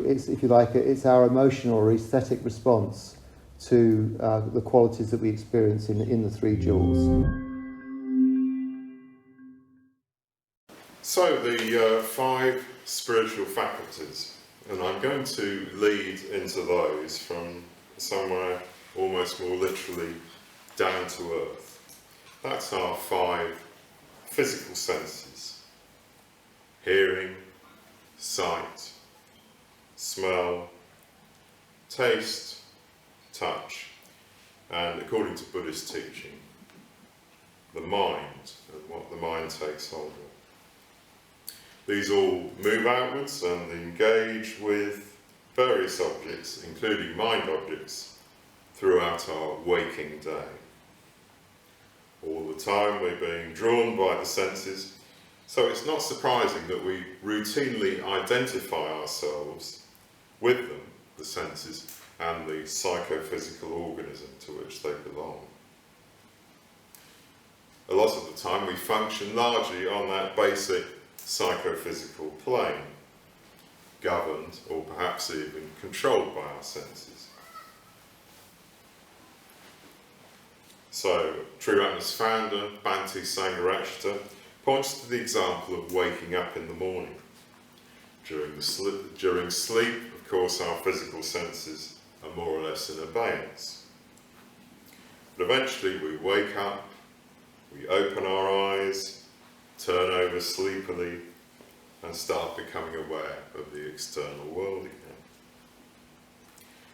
it's, if you like, it's our emotional or aesthetic response to the qualities that we experience in the three jewels. So the 5 spiritual faculties, and I'm going to lead into those from somewhere almost more literally down to earth. That's our 5 physical senses: hearing, sight, smell, taste, touch, and according to Buddhist teaching, the mind, and what the mind takes hold of. These all move outwards and engage with various objects, including mind objects, throughout our waking day. All the time we're being drawn by the senses, so it's not surprising that we routinely identify ourselves with them, the senses, and the psychophysical organism to which they belong. A lot of the time we function largely on that basic psychophysical plane, governed or perhaps even controlled by our senses. So, Nirvana's founder, Bhante Sangharakshita, points to the example of waking up in the morning. During sleep, of course, our physical senses are more or less in abeyance. But eventually we wake up, we open our eyes, turn over sleepily, and start becoming aware of the external world again.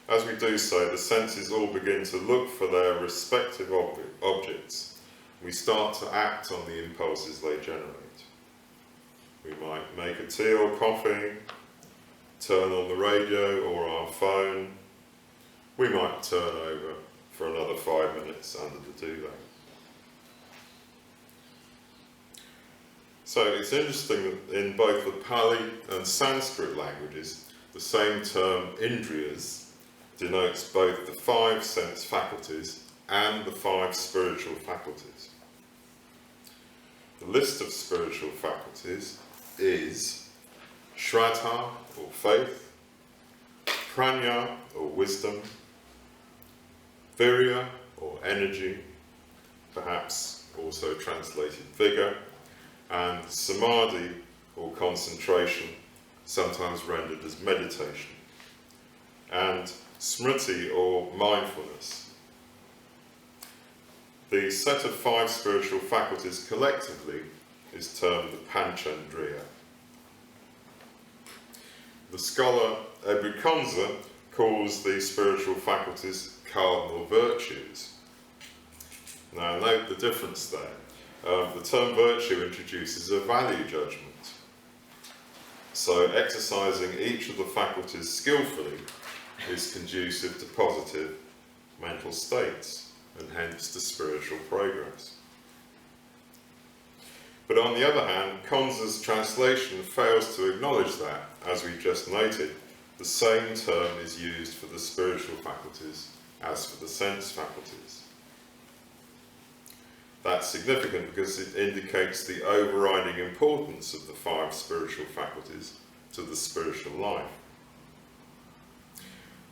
As we do so, the senses all begin to look for their respective objects. We start to act on the impulses they generate. We might make a tea or coffee, turn on the radio or our phone. We might turn over for another 5 minutes under the duvet. So it's interesting that in both the Pali and Sanskrit languages, the same term indriyas denotes both the 5 sense faculties and the 5 spiritual faculties. The list of spiritual faculties is Shraddha, or faith, Prajna, or wisdom, Virya, or energy, perhaps also translated vigour, and Samadhi, or concentration, sometimes rendered as meditation, and Smriti, or mindfulness. The set of 5 spiritual faculties collectively is termed the Panchandriya. The scholar Brixton calls these spiritual faculties cardinal virtues. Now note the difference there. The term virtue introduces a value judgment. So exercising each of the faculties skillfully is conducive to positive mental states and hence to spiritual progress. But on the other hand, Konza's translation fails to acknowledge that, as we just noted, the same term is used for the spiritual faculties as for the sense faculties. That's significant because it indicates the overriding importance of the 5 spiritual faculties to the spiritual life.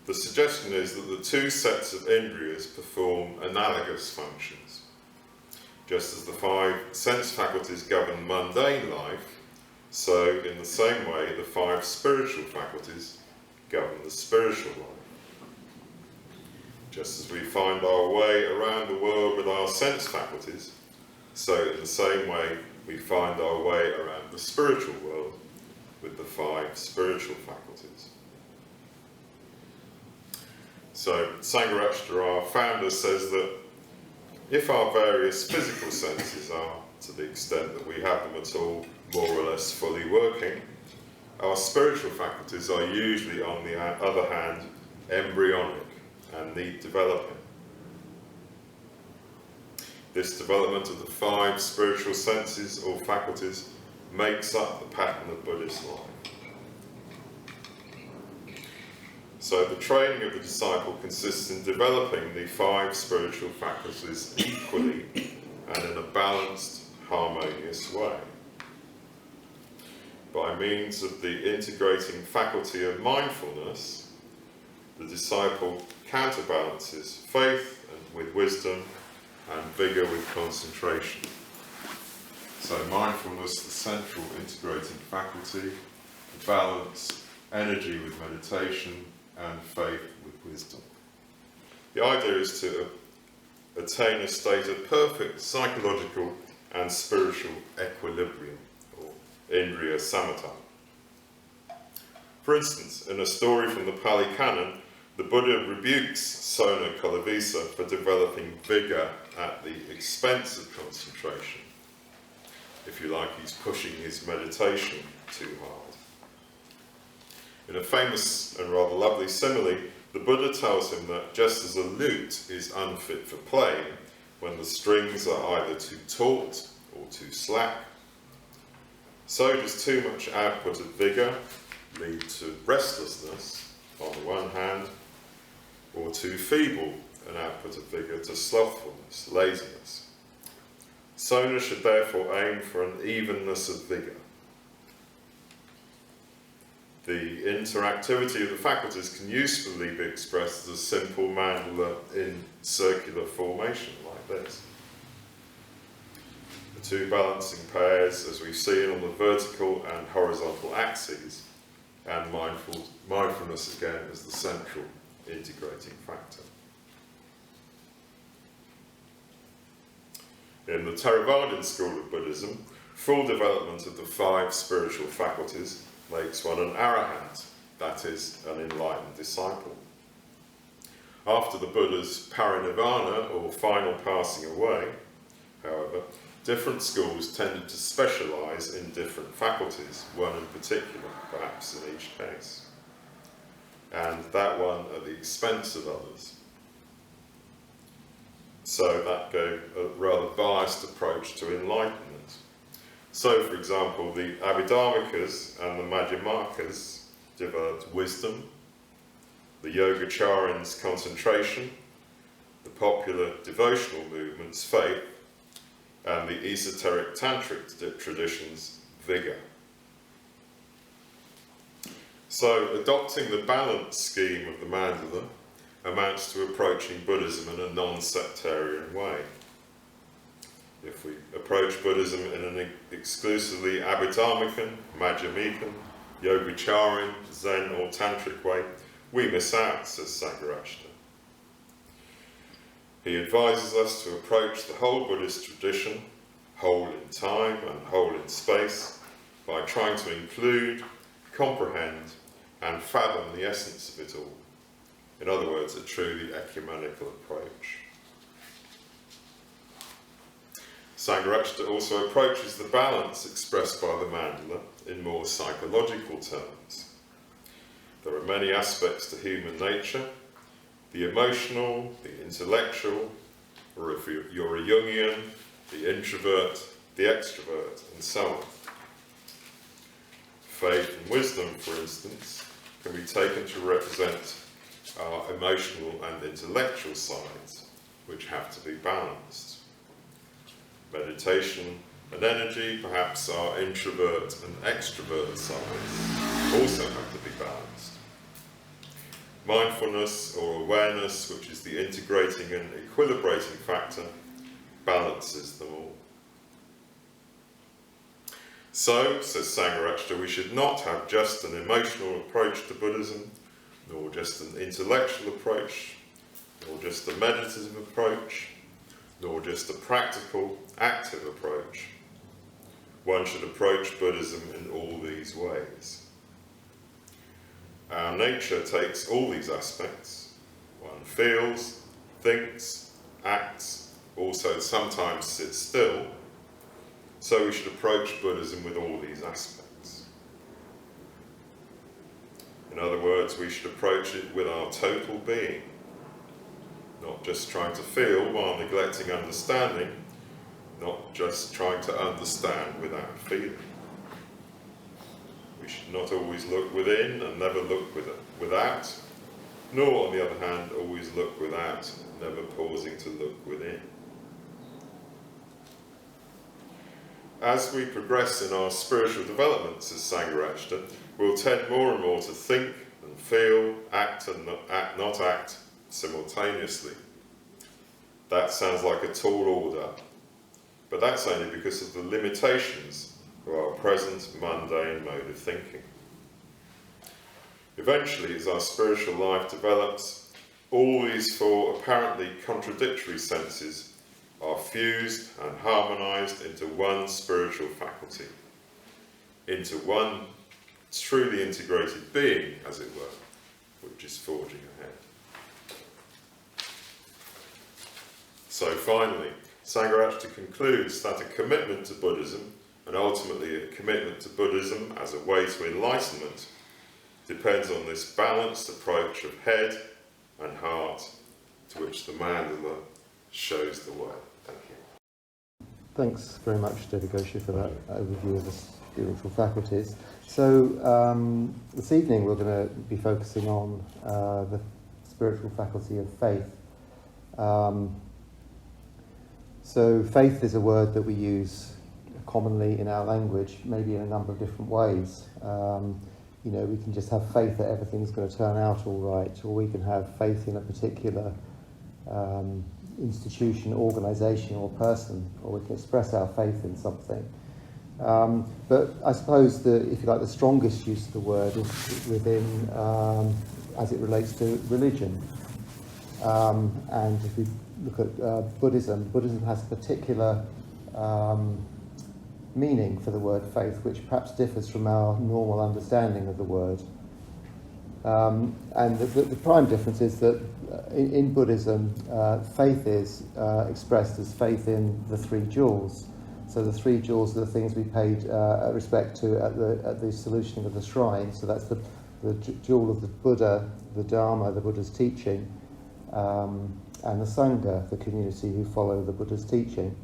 The suggestion is that the 2 sets of indriyas perform analogous functions. Just as the 5 sense faculties govern mundane life, so in the same way the 5 spiritual faculties govern the spiritual life. Just as we find our way around the world with our sense faculties, so in the same way we find our way around the spiritual world with the 5 spiritual faculties. So Sangharakshita, our founder, says that if our various physical senses are, to the extent that we have them at all, more or less fully working, our spiritual faculties are usually, on the other hand, embryonic and need developing. This development of the 5 spiritual senses or faculties makes up the pattern of Buddhist life. So the training of the disciple consists in developing the 5 spiritual faculties equally and in a balanced, harmonious way. by means of the integrating faculty of mindfulness, the disciple counterbalances faith with wisdom and vigour with concentration. So mindfulness, the central integrating faculty, balance, energy with meditation, and faith with wisdom. The idea is to attain a state of perfect psychological and spiritual equilibrium, or indriya samatha. For instance, in a story from the Pali Canon, the Buddha rebukes Sona Kalavisa for developing vigour at the expense of concentration. If you like, he's pushing his meditation too hard. In a famous and rather lovely simile, the Buddha tells him that just as a lute is unfit for playing when the strings are either too taut or too slack, so does too much output of vigour lead to restlessness on the one hand, or too feeble an output of vigour to slothfulness, laziness. Sona should therefore aim for an evenness of vigour. The interactivity of the faculties can usefully be expressed as a simple mandala in circular formation like this. The two balancing pairs, as we've seen, on the vertical and horizontal axes, and mindfulness again as the central integrating factor. In the Theravadan school of Buddhism, full development of the 5 spiritual faculties makes one an arahant, that is, an enlightened disciple. After the Buddha's parinirvana, or final passing away, however, different schools tended to specialise in different faculties, one in particular, perhaps in each case, and that one at the expense of others. So that gave a rather biased approach to enlightenment. So, for example, the Abhidharmikas and the Madhyamakas developed wisdom, the Yogacharans concentration, the popular devotional movements faith, and the esoteric tantric traditions vigour. So, adopting the balanced scheme of the mandala amounts to approaching Buddhism in a non-sectarian way. If we approach Buddhism in an exclusively Abhidharmikan, Madhyamikan, Yogacharan, Zen or Tantric way, we miss out, says Sangharakshita. He advises us to approach the whole Buddhist tradition, whole in time and whole in space, by trying to include, comprehend, and fathom the essence of it all. In other words, a truly ecumenical approach. Sangharakshita also approaches the balance expressed by the mandala in more psychological terms. There are many aspects to human nature, the emotional, the intellectual, or if you're a Jungian, the introvert, the extrovert, and so on. Faith and wisdom, for instance, can be taken to represent our emotional and intellectual sides, which have to be balanced. Meditation and energy, perhaps our introvert and extrovert sides, also have to be balanced. Mindfulness or awareness, which is the integrating and equilibrating factor, balances them all. So, says Sangharakshita, we should not have just an emotional approach to Buddhism, nor just an intellectual approach, nor just a meditative approach, nor just a practical, active approach. One should approach Buddhism in all these ways. Our nature takes all these aspects. One feels, thinks, acts, also sometimes sits still. So we should approach Buddhism with all these aspects. In other words, we should approach it with our total being, not just trying to feel while neglecting understanding, not just trying to understand without feeling. We should not always look within and never look without, nor, on the other hand, always look without, never pausing to look within. as we progress in our spiritual developments as Sangharashta, we'll tend more and more to think and feel, act and not act simultaneously. That sounds like a tall order, but that's only because of the limitations of our present mundane mode of thinking. Eventually, as our spiritual life develops, all these four apparently contradictory senses are fused and harmonised into one spiritual faculty, into one truly integrated being, as it were, which is forging ahead. So finally, Sangharashta concludes that a commitment to Buddhism, and ultimately a commitment to Buddhism as a way to enlightenment, depends on this balanced approach of head and heart, to which the mandala shows the way. Thank you. Thanks very much, Devaghosa, for that overview of the spiritual faculties. So this evening we're going to be focusing on the spiritual faculty of faith. So faith is a word that we use commonly in our language, maybe in a number of different ways. You know, we can just have faith that everything's going to turn out all right, or we can have faith in a particular institution, organisation or person, or we can express our faith in something. But I suppose if you like, the strongest use of the word is within, as it relates to religion. And if we look at Buddhism has a particular meaning for the word faith, which perhaps differs from our normal understanding of the word. And the prime difference is that in Buddhism, faith is expressed as faith in the three jewels. So the three jewels are the things we paid respect to at the solutioning of the shrine. So that's the jewel of the Buddha, the Dharma, the Buddha's teaching, and the Sangha, the community who follow the Buddha's teaching.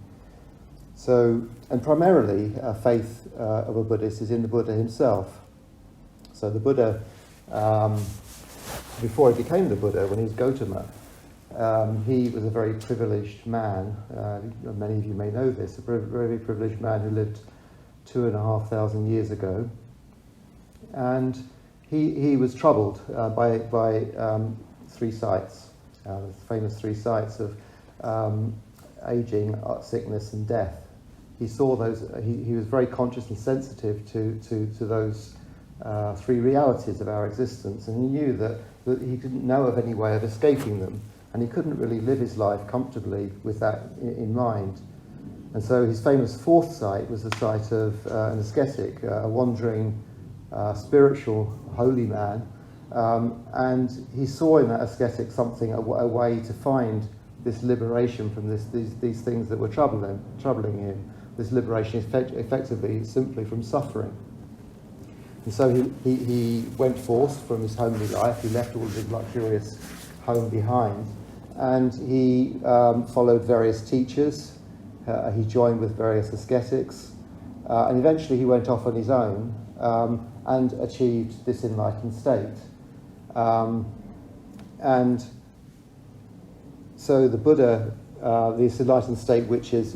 So, and primarily, faith of a Buddhist is in the Buddha himself. So the Buddha, before he became the Buddha, when he was Gautama, he was a very privileged man. Many of you may know this, a very privileged man who lived 2,500 years ago. And he was troubled by three sights, the famous three sights of aging, sickness and death. He saw those, he was very conscious and sensitive to those three realities of our existence, and he knew that he didn't know of any way of escaping them, and he couldn't really live his life comfortably with that in mind. And so his famous fourth sight was the sight of an ascetic, a wandering spiritual holy man, and he saw in that ascetic something, a way to find this liberation from these things that were troubling him. This liberation effectively simply from suffering. And so he went forth from his homely life. He left all of his luxurious home behind, and he followed various teachers. He joined with various ascetics, and eventually he went off on his own and achieved this enlightened state. And so the Buddha, this enlightened state, which is,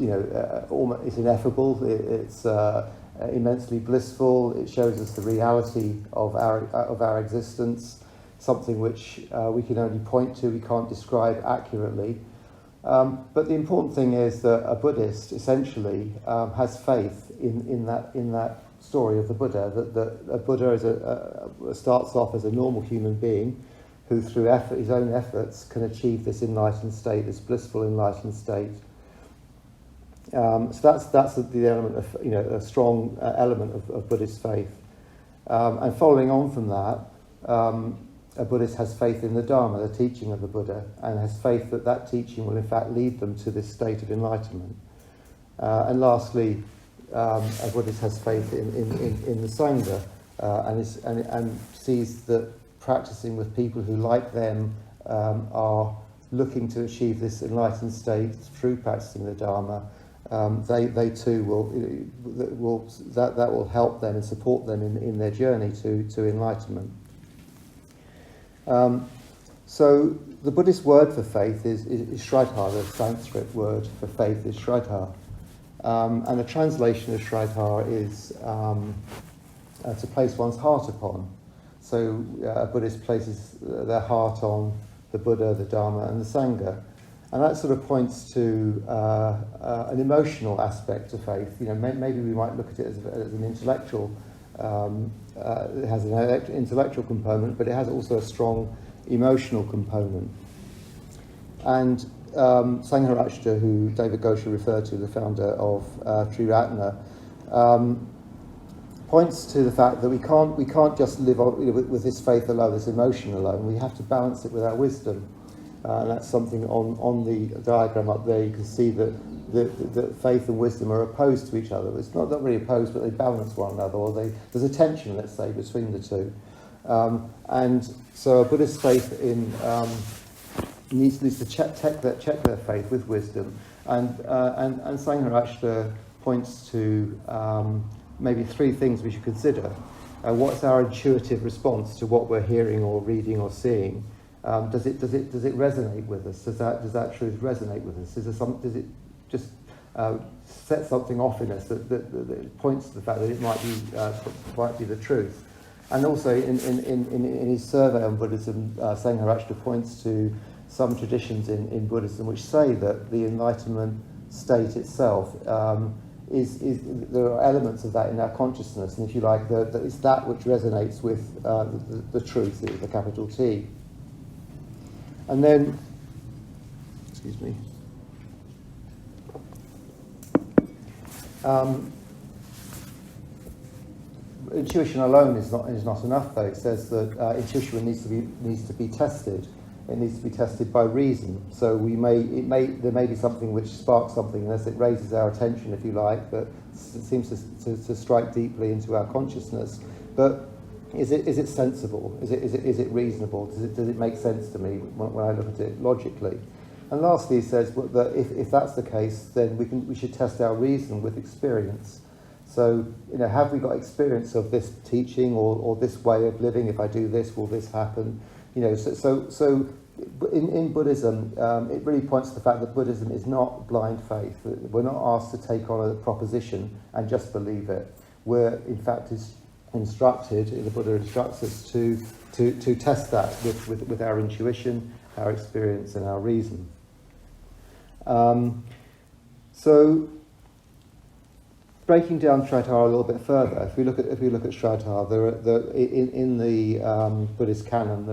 almost, it's ineffable, it's immensely blissful. It shows us the reality of our existence, something which we can only point to, we can't describe accurately. But the important thing is that a Buddhist essentially has faith in that story of the Buddha. That a Buddha starts off as a normal human being who, through his own efforts, can achieve this enlightened state, this blissful enlightened state. So that's the element of, a strong element of Buddhist faith. And following on from that, a Buddhist has faith in the Dharma, the teaching of the Buddha, and has faith that teaching will in fact lead them to this state of enlightenment. And lastly, a Buddhist has faith in the Sangha, and sees that practicing with people who, like them, are looking to achieve this enlightened state through practicing the Dharma. They too will help them and support them in their journey to enlightenment. So the Buddhist word for faith is Shraddha. The Sanskrit word for faith is Shraddha. And the translation of Shraddha is to place one's heart upon. So a Buddhist places their heart on the Buddha, the Dharma, and the Sangha. And that sort of points to an emotional aspect of faith. You know, maybe we might look at it as an intellectual. It has an intellectual component, but it has also a strong emotional component. And Sangharashtra, who Devaghosa referred to, the founder of Nirvana, points to the fact that we can't just live on, with this faith alone, this emotion alone. We have to balance it with our wisdom. And that's something on the diagram up there. You can see that faith and wisdom are opposed to each other. It's not really opposed, but they balance one another, or there's a tension, let's say, between the two. And so a Buddhist faith needs to check their faith with wisdom. And Sangharashtra points to maybe three things we should consider. What's our intuitive response to what we're hearing or reading or seeing? Does it resonate with us? Does that truth resonate with us? Does it just set something off in us that points to the fact that it might be the truth? And also in his survey on Buddhism, Sangharashtra points to some traditions in Buddhism which say that the enlightenment state itself there are elements of that in our consciousness, and if you like, it's that which resonates with the truth, the capital T. And then, excuse me, intuition alone is not enough, though. It says that intuition needs to be tested. It needs to be tested by reason. So there may be something which sparks something in us. It raises our attention, if you like, that seems to strike deeply into our consciousness. But is it sensible? Is it reasonable? Does it make sense to me when I look at it logically? And lastly, he says that if that's the case, then we should test our reason with experience. So, have we got experience of this teaching or this way of living? If I do this, will this happen? So in Buddhism, it really points to the fact that Buddhism is not blind faith. We're not asked to take on a proposition and just believe it. We're, in fact, instructed, the Buddha instructs us to test that with our intuition, our experience, and our reason. So, breaking down Shraddha a little bit further, if we look at Shraddha, in the Buddhist canon,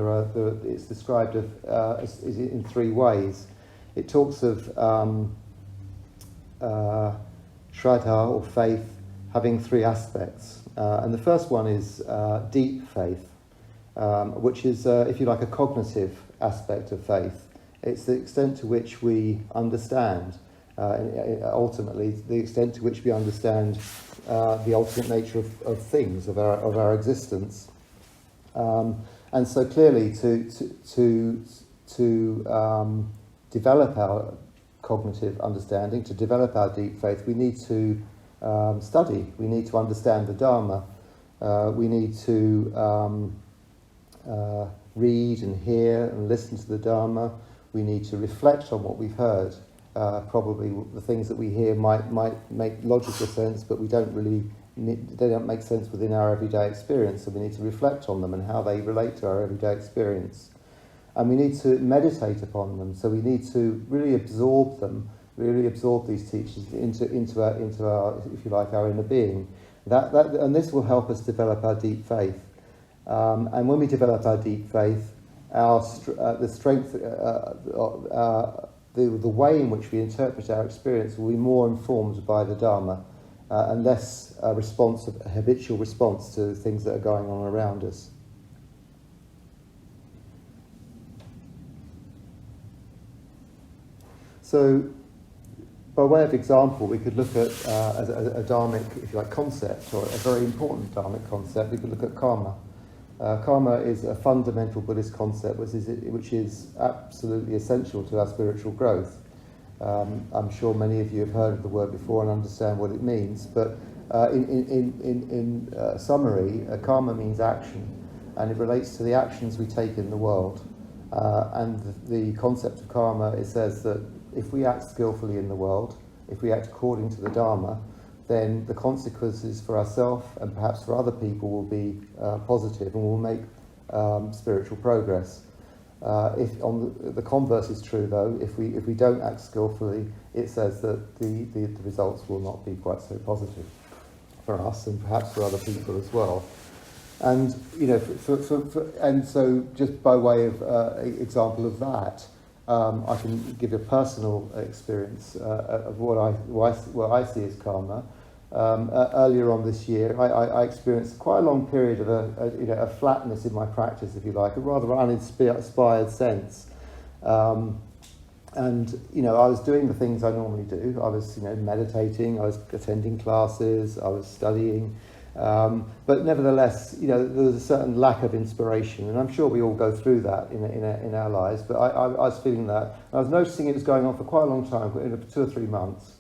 it's described in three ways. It talks of Shraddha or faith having three aspects, and the first one is deep faith, which is, if you like, a cognitive aspect of faith. It's the extent to which we understand. Ultimately, the extent to which we understand the ultimate nature of things, of our existence, and so clearly to develop our cognitive understanding, to develop our deep faith, we need to study. We need to understand the Dharma. We need to read and hear and listen to the Dharma. We need to reflect on what we've heard. Probably the things that we hear might make logical sense, but they don't make sense within our everyday experience, so we need to reflect on them and how they relate to our everyday experience. And we need to meditate upon them, so we need to really absorb them, really absorb these teachings into our, if you like, our inner being. And this will help us develop our deep faith. And when we develop our deep faith, the strength, the way in which we interpret our experience will be more informed by the Dharma and less a habitual response to things that are going on around us. So, by way of example, we could look at as a dharmic, if you like, concept, or a very important dharmic concept. We could look at karma. Karma is a fundamental Buddhist concept which is absolutely essential to our spiritual growth. I'm sure many of you have heard of the word before and understand what it means, but in summary, karma means action, and it relates to the actions we take in the world. And the concept of karma, it says that if we act skillfully in the world, if we act according to the Dharma, then the consequences for ourselves and perhaps for other people will be positive and will make spiritual progress. If on the converse is true, though, if we don't act skillfully, it says that the results will not be quite so positive for us and perhaps for other people as well. And and so just by way of example of that, I can give a personal experience of what I see as karma. Earlier on this year, I experienced quite a long period of a flatness in my practice, if you like, a rather uninspired sense. And I was doing the things I normally do. I was meditating, I was attending classes, I was studying, but nevertheless, there was a certain lack of inspiration, and I'm sure we all go through that in our lives. But I was feeling that. I was noticing it was going on for quite a long time, 2 or 3 months.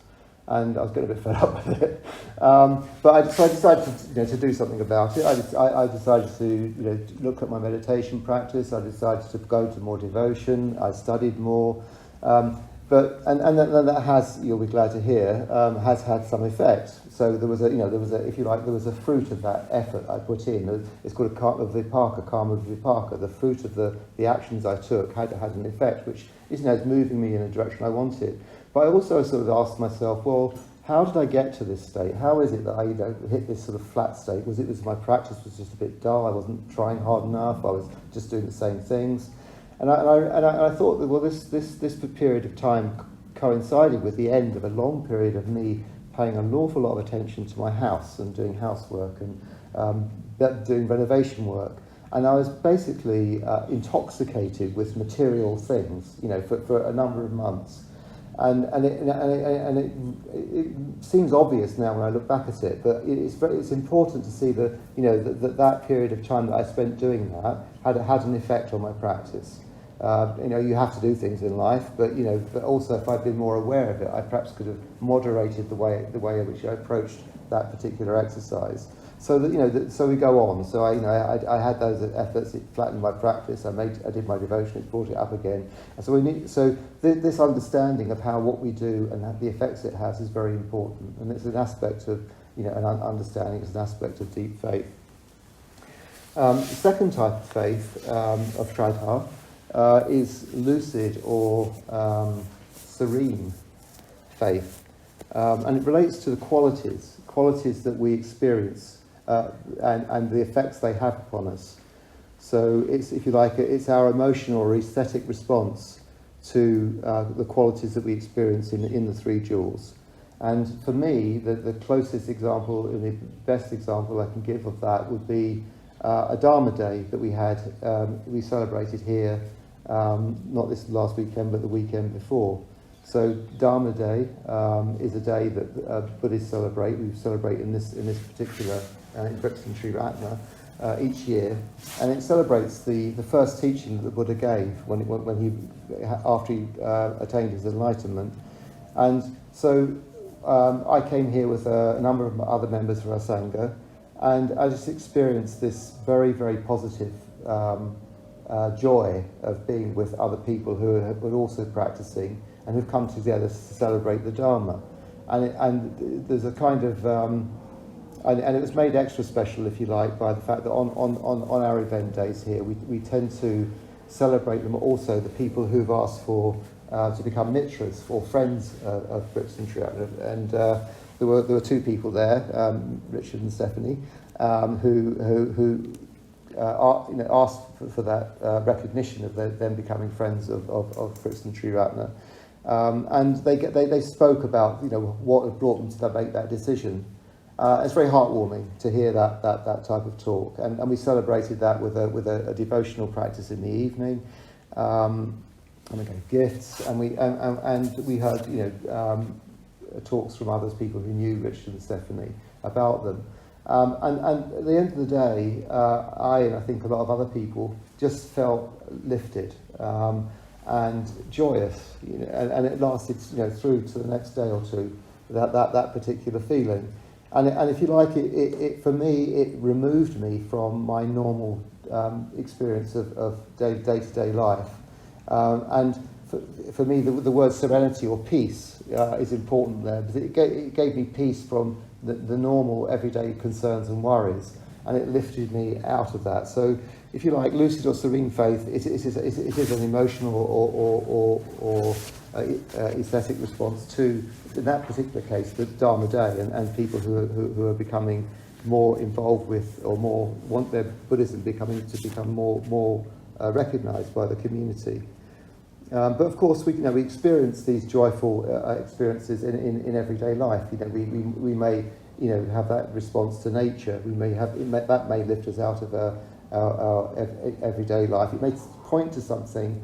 And I was getting a bit fed up with it, but I decided to do something about it. I decided to look at my meditation practice. I decided to go to more devotion. I studied more, but that has, you'll be glad to hear, has had some effect. So there was a fruit of that effort I put in. It's called a karma vipaka. The fruit of the actions I took had an effect, which is moving me in a direction I wanted. But I also sort of asked myself, well, how did I get to this state? How is it that I hit this sort of flat state? Was my practice was just a bit dull? I wasn't trying hard enough. I was just doing the same things, and I thought that, well, this period of time coincided with the end of a long period of me paying an awful lot of attention to my house and doing housework and doing renovation work. And I was basically intoxicated with material things, for a number of months. And it seems obvious now when I look back at it, but it's important to see that period of time that I spent doing that had an effect on my practice. You have to do things in life, but also if I'd been more aware of it, I perhaps could have moderated the way in which I approached that particular exercise. So that so we go on. So I had those efforts. It flattened my practice. I did my devotion. It brought it up again. And so this understanding of how what we do and the effects it has is very important. And it's an aspect of an understanding. It's an aspect of deep faith. The second type of faith of Shraddha is lucid or serene faith, and it relates to the qualities that we experience. And the effects they have upon us. So it's, if you like, it's our emotional or aesthetic response to the qualities that we experience in the three jewels. And for me, the closest example and the best example I can give of that would be a Dharma Day that we celebrated here, not this last weekend, but the weekend before. So Dharma Day is a day that Buddhists celebrate. We celebrate in this particular in Brixton each year, and it celebrates the first teaching that the Buddha gave after he attained his enlightenment. And so I came here with a number of other members of our Sangha, and I just experienced this very, very positive joy of being with other people who were also practicing and who've come together to celebrate the Dharma. And there's a kind of and it was made extra special, if you like, by the fact that on our event days here, we tend to celebrate them also, the people who've asked to become mitras, or friends of Brixton Buddhist. And there were 2 people there, Richard and Stephanie, who asked for that recognition of them becoming friends of Brixton Buddhist. And they spoke about what had brought them to make that decision. It's very heartwarming to hear that type of talk, and we celebrated that with a devotional practice in the evening, and we gave gifts, and we heard talks from others, people who knew Richard and Stephanie, about them, and at the end of the day, I think a lot of other people just felt lifted and joyous, and it lasted through to the next day or two, that particular feeling. And if you like, it for me, it removed me from my normal experience of day-to-day life. And for me, the word serenity or peace is important there, because it gave me peace from the normal everyday concerns and worries, and it lifted me out of that. So, if you like, lucid or serene faith, it is an emotional or aesthetic response to, in that particular case, the Dharma Day, and people who are becoming more involved with, or more want their Buddhism to become more recognised by the community. But of course, we experience these joyful experiences in everyday life. We may have that response to nature. That may lift us out of our everyday life. It may point to something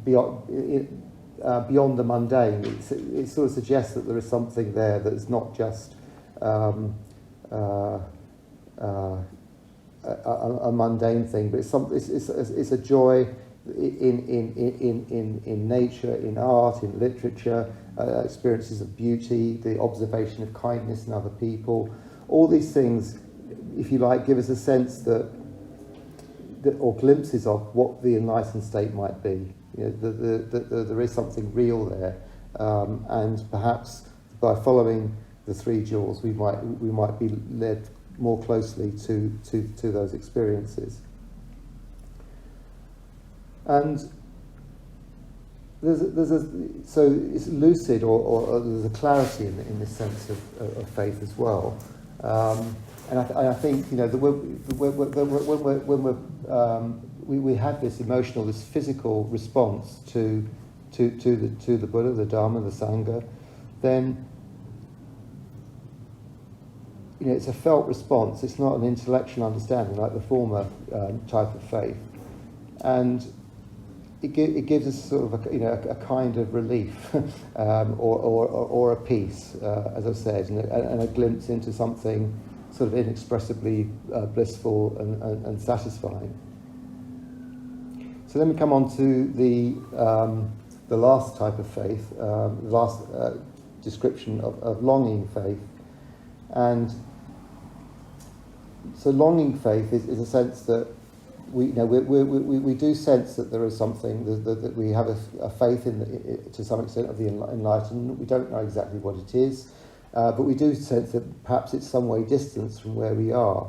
beyond the mundane. It sort of suggests that there is something there that is not just a mundane thing, but it's a joy in nature, in art, in literature, experiences of beauty, the observation of kindness in other people. All these things, if you like, give us a sense that or glimpses of what the enlightened state might be. There is something real there, and perhaps by following the three jewels, we might be led more closely to those experiences. And so it's lucid, or there's a clarity in this sense of faith as well. And I think when we have this emotional, this physical response to the Buddha, the Dharma, the Sangha, then it's a felt response. It's not an intellectual understanding like the former type of faith, and it gives us sort of a kind of relief or a peace, as I've said, and a glimpse into something sort of inexpressibly blissful and satisfying. So then we come on to the last type of faith, the last description of longing faith. And so longing faith is a sense that we do sense that there is something, that we have a faith in to some extent of the enlightenment. We don't know exactly what it is, but we do sense that perhaps it's some way distance from where we are.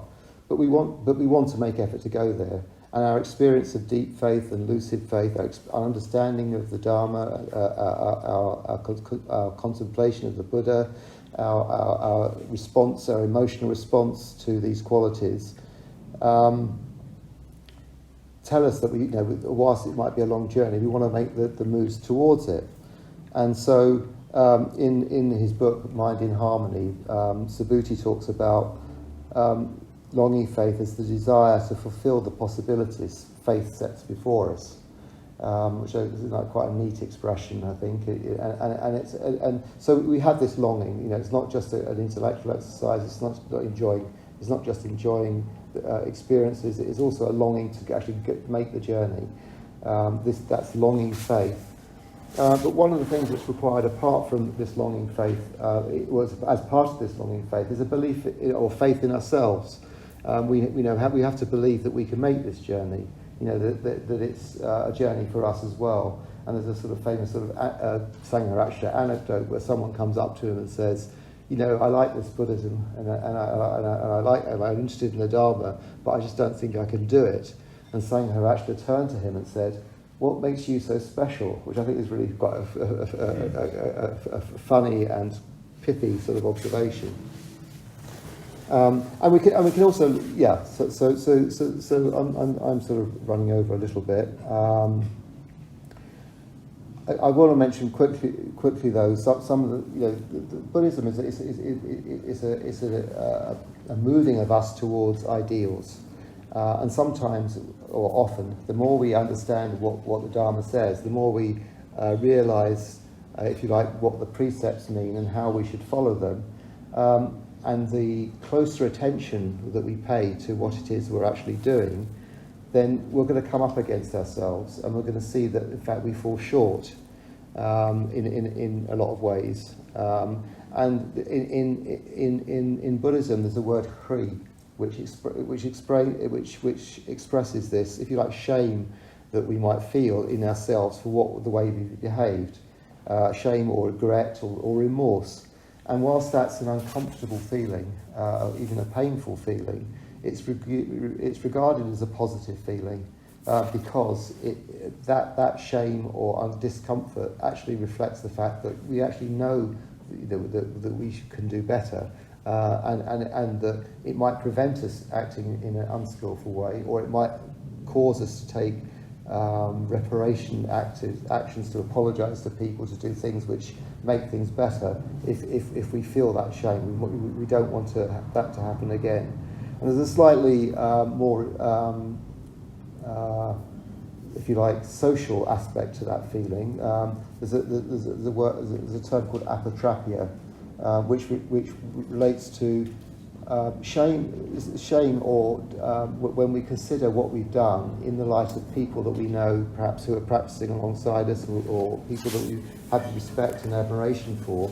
But we want to make effort to go there. And our experience of deep faith and lucid faith, our understanding of the Dharma, our contemplation of the Buddha, our response, our emotional response to these qualities, tell us that whilst it might be a long journey, we want to make the moves towards it. And so, in his book Mind in Harmony, Subhuti talks about longing faith as the desire to fulfil the possibilities faith sets before us, which is like quite a neat expression, I think. And so we have this longing. It's not just an intellectual exercise. It's not just enjoying experiences. It is also a longing to actually make the journey. That's longing faith. But one of the things that's required apart from this longing faith, as part of this longing faith, is a belief or faith in ourselves. We have to believe that we can make this journey. That it's a journey for us as well. And there's a sort of famous sort of Sangharakshita anecdote where someone comes up to him and says, I like this Buddhism and I'm interested in the Dharma, but I just don't think I can do it. And Sangharakshita turned to him and said, "What makes you so special?" Which I think is really quite a funny and pithy sort of observation. And we can also, So I'm sort of running over a little bit. I want to mention quickly though some of the Buddhism is a moving of us towards ideals, and sometimes or often the more we understand what the Dharma says, the more we realise, if you like, what the precepts mean and how we should follow them. And the closer attention that we pay to what it is we're actually doing, then we're going to come up against ourselves, and we're going to see that in fact we fall short in a lot of ways. And in Buddhism, there's a word "hri," which expresses this, if you like, shame that we might feel in ourselves for the way we behaved, shame or regret or remorse. And whilst that's an uncomfortable feeling, even a painful feeling, it's regarded as a positive feeling because that shame or discomfort actually reflects the fact that we actually know that we can do better, and that it might prevent us acting in an unskillful way, or it might cause us to take reparation actions to apologise to people, to do things which make things better if we feel that shame. We don't want that to happen again. And there's a slightly more, if you like, social aspect to that feeling. There's a term called apatrapia, which relates to shame, or when we consider what we've done in the light of people that we know, perhaps who are practicing alongside us, or people that we have respect and admiration for.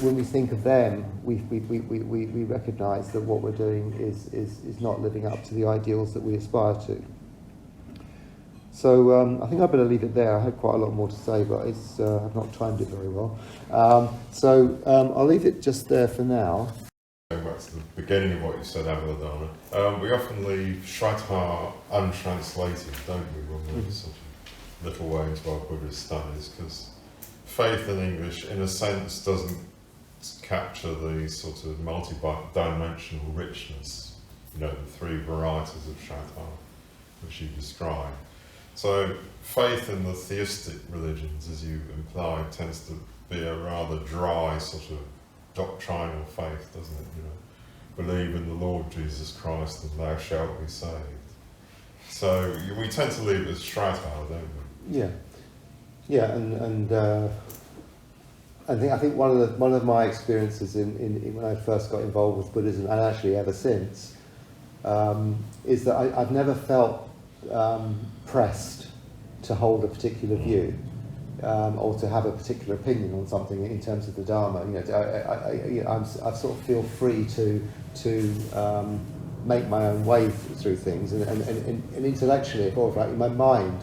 When we think of them, we recognise that what we're doing is not living up to the ideals that we aspire to. So I think I better leave it there. I had quite a lot more to say, but I've not timed it very well. So I'll leave it just there for now. Going back to the beginning of what you said, Amaladana, we often leave Shraddha untranslated, don't we, when we're such a little way into our Buddhist studies, because faith in English, in a sense, doesn't capture the sort of multi-dimensional richness, the three varieties of Shraddha, which you describe. So faith in the theistic religions, as you implied, tends to be a rather dry sort of doctrinal faith, doesn't it? Believe in the Lord Jesus Christ and thou shalt be saved. So we tend to leave it as Shraddha, don't we? Yeah, and I think one of my experiences in when I first got involved with Buddhism, and actually ever since, is that I've never felt pressed to hold a particular view. Or to have a particular opinion on something in terms of the Dharma. I sort of feel free to make my own way through things, and intellectually, in my mind,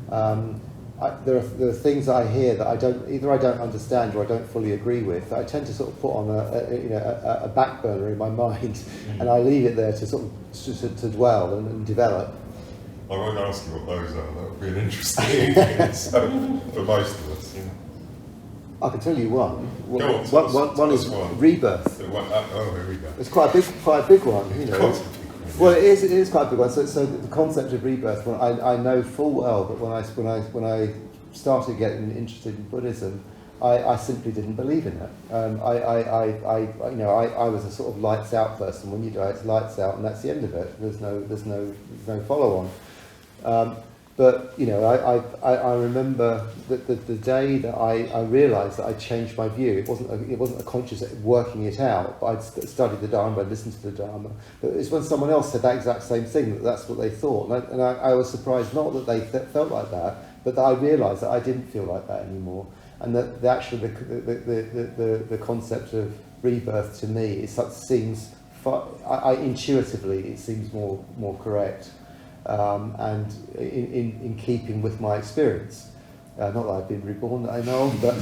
there are things that I hear that I don't understand or I don't fully agree with. That I tend to sort of put on a back burner in my mind, and I leave it there to sort of to dwell and develop. I won't ask you what those are. That would be an interesting experience for most of us. I can tell you one. One is one. rebirth. Oh, here we go. It's quite a big one, Well, it is quite a big one. So the concept of rebirth, I know full well that when I started getting interested in Buddhism, I simply didn't believe in it. I was a sort of lights out person. When you die, it's lights out, and that's the end of it. There's no follow on. But I remember that the day that I realised that I changed my view. It wasn't a conscious working it out. But I'd studied the Dharma, I'd listened to the Dharma. But it's when someone else said that exact same thing that's what they thought, and I was surprised not that they felt like that, but that I realised that I didn't feel like that anymore, and that the concept of rebirth to me seems intuitively it seems more correct. And in keeping with my experience. Not that I've been reborn that I know of, but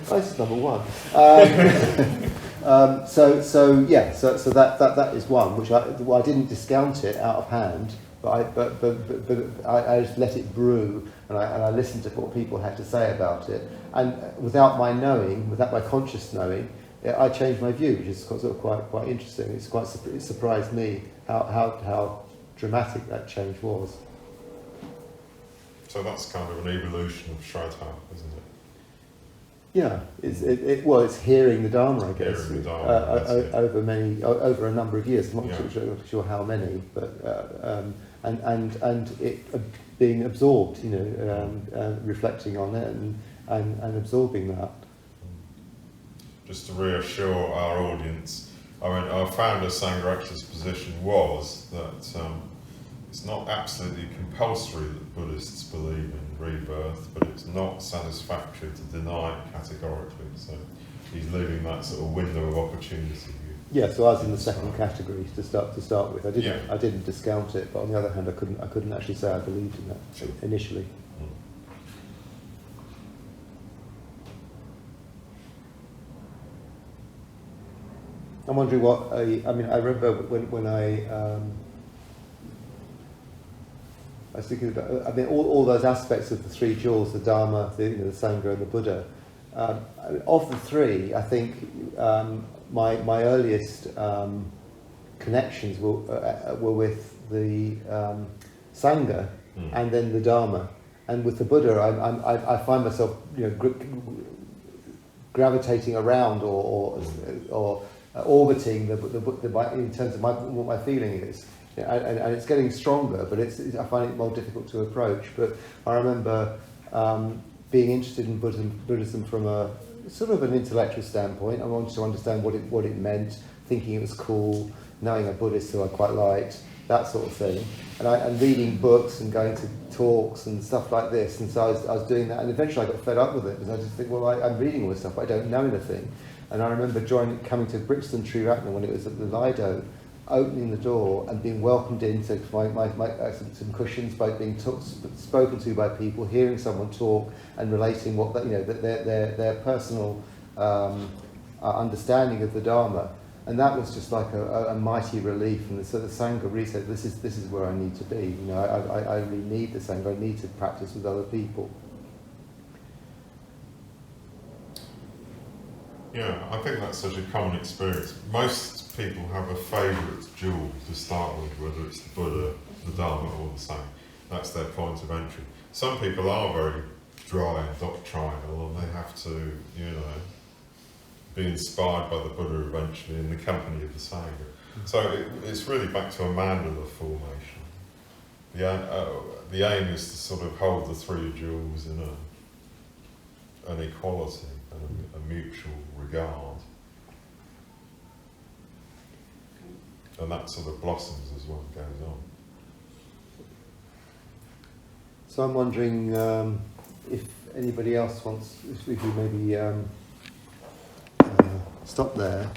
this is number one. So that is one which I didn't discount it out of hand, but I just let it brew, and I listened to what people had to say about it, and without my conscious knowing, I changed my view, which is sort of quite interesting. It surprised me how dramatic that change was. So that's kind of an evolution of Shraddha, isn't it? Yeah, it's hearing the Dharma, I guess, Hearing the Dharma, over a number of years. I'm not sure how many, but and it being absorbed, reflecting on it and absorbing that. Just to reassure our audience, our founder Sangharakshita's position was that it's not absolutely compulsory that Buddhists believe in rebirth, but it's not satisfactory to deny it categorically. So he's leaving that sort of window of opportunity Yeah, so I was in the second category to start with. Yeah. I didn't discount it, but on the other hand, I couldn't actually say I believed in that initially. I'm wondering what I mean. I remember when I was thinking about. I mean, all those aspects of the three jewels: the Dharma, the Sangha, and the Buddha. Of the three, I think my earliest connections were with the Sangha and then the Dharma, and with the Buddha, I find myself gravitating around or orbiting the in terms of what my feeling is, and it's getting stronger, but I find it more difficult to approach. But I remember being interested in Buddhism from a sort of an intellectual standpoint. I wanted to understand what it meant, thinking it was cool, knowing a Buddhist who I quite liked, that sort of thing, and reading books and going to talks and stuff like this. And so I was doing that, and eventually I got fed up with it because I just think, well, I'm reading all this stuff, but I don't know anything. And I remember coming to Brixton when it was at the Lido, opening the door and being welcomed into some cushions, by being spoken to by people, hearing someone talk and relating what their personal understanding of the Dharma, and that was just like a mighty relief. And so the Sangha really said, this is where I need to be. I really need the Sangha. I need to practice with other people. Yeah, I think that's such a common experience. Most people have a favourite jewel to start with, whether it's the Buddha, the Dharma, or the Sangha. That's their point of entry. Some people are very dry and doctrinal, and they have to, be inspired by the Buddha eventually in the company of the Sangha. So it's really back to a mandala formation. The aim is to sort of hold the three jewels in an equality, a mutual regard. And that sort of blossoms as one goes on. So I'm wondering if anybody else wants, if we maybe stop there.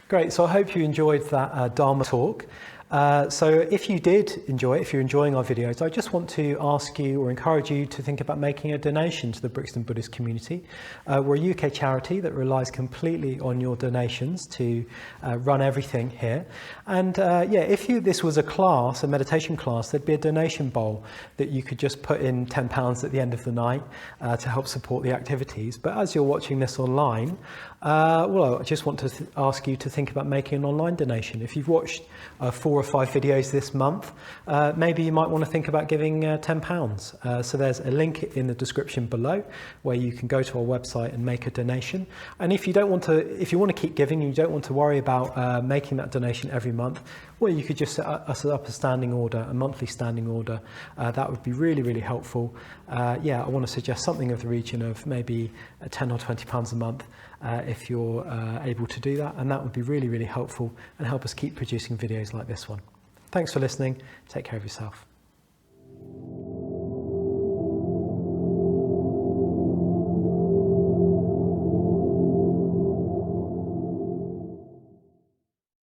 Great, so I hope you enjoyed that Dharma talk. So if you did enjoy it, if you're enjoying our videos, I just want to ask you or encourage you to think about making a donation to the Brixton Buddhist Community. We're a UK charity that relies completely on your donations to run everything here. And if this was a class, a meditation class, there'd be a donation bowl that you could just put in £10 at the end of the night to help support the activities. But as you're watching this online, I just want to ask you to think about making an online donation. If you've watched 4 or 5 videos this month, maybe you might want to think about giving £10. So there's a link in the description below where you can go to our website and make a donation. And if you want to keep giving, you don't want to worry about making that donation every month, well, you could just set up a standing order, a monthly standing order. That would be really, really helpful. I want to suggest something of the region of maybe £10 or £20 a month if you're able to do that, and that would be really, really helpful and help us keep producing videos like this one. Thanks for listening. Take care of yourself.